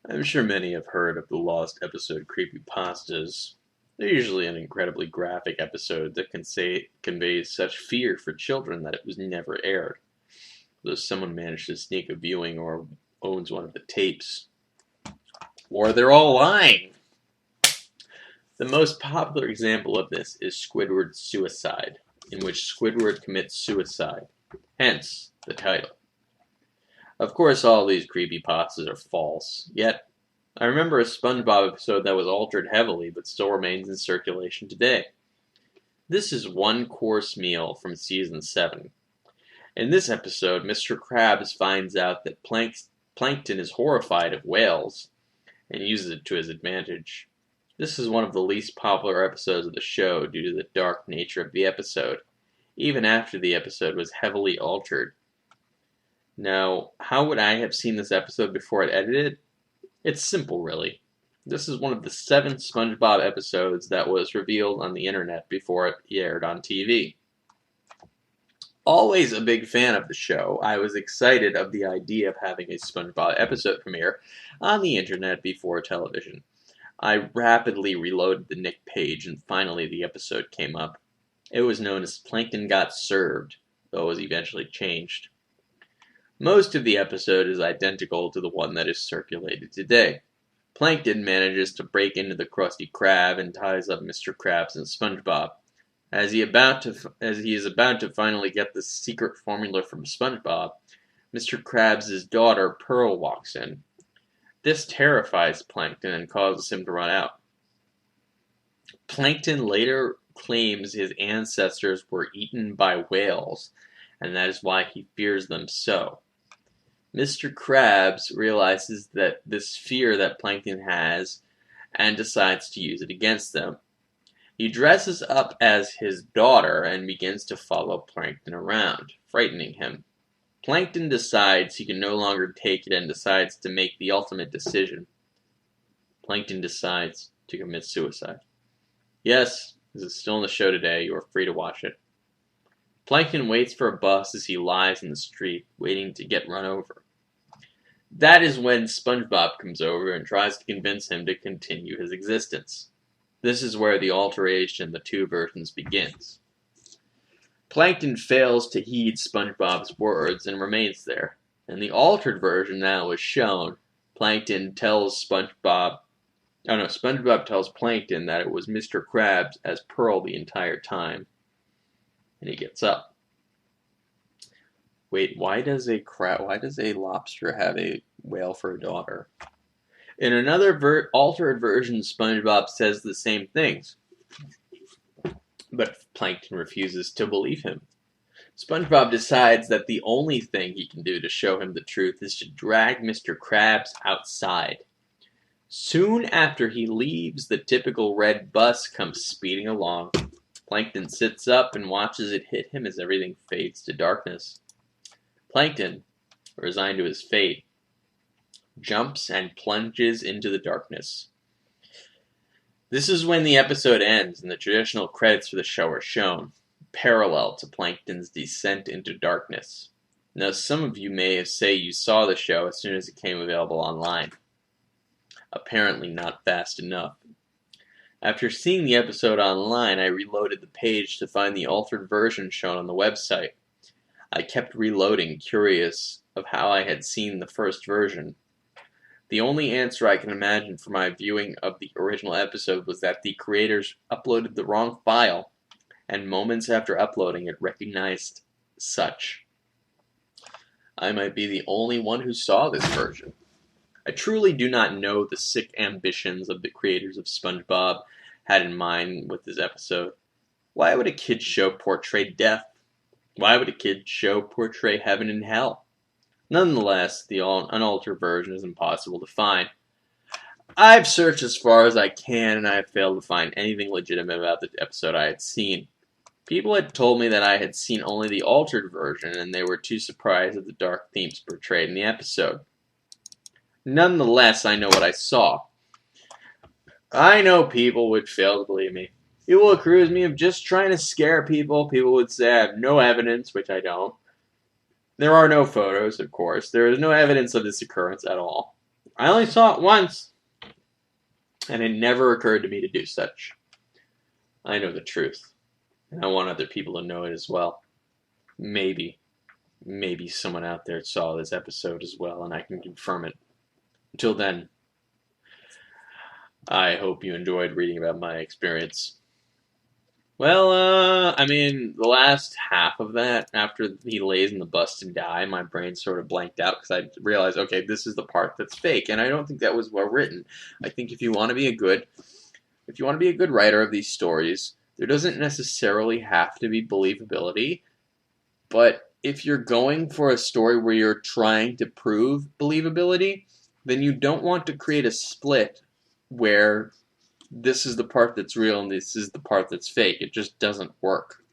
I'm sure many have heard of the lost episode Creepypastas. They're usually an incredibly graphic episode that conveys such fear for children that it was never aired, though someone managed to sneak a viewing or owns one of the tapes. Or they're all lying! The most popular example of this is Squidward's suicide, in which Squidward commits suicide, hence the title. Of course, all these creepypastas are false, yet I remember a SpongeBob episode that was altered heavily but still remains in circulation today. This is One Course Meal from Season 7. In this episode, Mr. Krabs finds out that Plankton is horrified of whales and uses it to his advantage. This is one of the least popular episodes of the show due to the dark nature of the episode, even after the episode was heavily altered. Now, how would I have seen this episode before it edited? It's simple, really. This is one of the 7 SpongeBob episodes that was revealed on the internet before it aired on TV. Always a big fan of the show, I was excited of the idea of having a SpongeBob episode premiere on the internet before television. I rapidly reloaded the Nick page and finally the episode came up. It was known as Plankton Got Served, though it was eventually changed. Most of the episode is identical to the one that is circulated today. Plankton manages to break into the Krusty Krab and ties up Mr. Krabs and SpongeBob. As he is about to finally get the secret formula from SpongeBob, Mr. Krabs' daughter Pearl walks in. This terrifies Plankton and causes him to run out. Plankton later claims his ancestors were eaten by whales, and that is why he fears them so. Mr. Krabs realizes that this fear that Plankton has and decides to use it against them. He dresses up as his daughter and begins to follow Plankton around, frightening him. Plankton decides he can no longer take it and decides to make the ultimate decision. Plankton decides to commit suicide. Yes, this is still in the show today. You are free to watch it. Plankton waits for a bus as he lies in the street, waiting to get run over. That is when SpongeBob comes over and tries to convince him to continue his existence. This is where the alteration in the 2 versions begins. Plankton fails to heed SpongeBob's words and remains there. In the altered version that was shown, SpongeBob tells Plankton that it was Mr. Krabs as Pearl the entire time. And he gets up. Wait, why does a lobster have a whale for a daughter? In another altered version, SpongeBob says the same things, but Plankton refuses to believe him. SpongeBob decides that the only thing he can do to show him the truth is to drag Mr. Krabs outside. Soon after he leaves, the typical red bus comes speeding along. Plankton sits up and watches it hit him as everything fades to darkness. Plankton, resigned to his fate, jumps and plunges into the darkness. This is when the episode ends and the traditional credits for the show are shown, parallel to Plankton's descent into darkness. Now, some of you may say you saw the show as soon as it came available online. Apparently not fast enough. After seeing the episode online, I reloaded the page to find the altered version shown on the website. I kept reloading, curious of how I had seen the first version. The only answer I can imagine for my viewing of the original episode was that the creators uploaded the wrong file, and moments after uploading it recognized such. I might be the only one who saw this version. I truly do not know the sick ambitions of the creators of SpongeBob had in mind with this episode. Why would a kid's show portray death? Why would a kid's show portray heaven and hell? Nonetheless, the unaltered version is impossible to find. I've searched as far as I can, and I have failed to find anything legitimate about the episode I had seen. People had told me that I had seen only the altered version, and they were too surprised at the dark themes portrayed in the episode. Nonetheless, I know what I saw. I know people would fail to believe me. People accuse me of just trying to scare people. People would say I have no evidence, which I don't. There are no photos, of course. There is no evidence of this occurrence at all. I only saw it once, and it never occurred to me to do such. I know the truth, and I want other people to know it as well. Maybe someone out there saw this episode as well, and I can confirm it. Until then, I hope you enjoyed reading about my experience. Well, I mean, the last half of that, after he lays in the bus and die, my brain sort of blanked out because I realized, okay, this is the part that's fake, and I don't think that was well written. I think if you want to be a good writer of these stories, there doesn't necessarily have to be believability, but if you're going for a story where you're trying to prove believability, then you don't want to create a split where this is the part that's real and this is the part that's fake. It just doesn't work.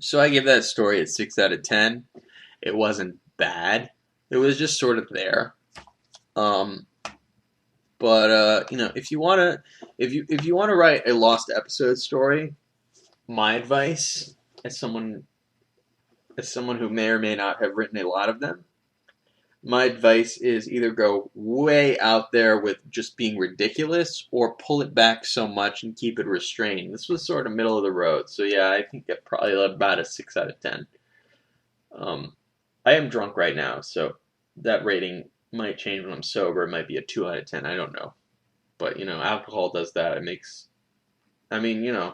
So I give that story a 6 out of 10. It wasn't bad. It was just sort of there. But if you wanna write a lost episode story, my advice as someone who may or may not have written a lot of them, my advice is either go way out there with just being ridiculous or pull it back so much and keep it restrained. This was sort of middle of the road. So yeah, I think it probably about a 6 out of 10. I am drunk right now, so that rating might change when I'm sober. It might be a 2 out of 10. I don't know. But, alcohol does that. It makes, yeah.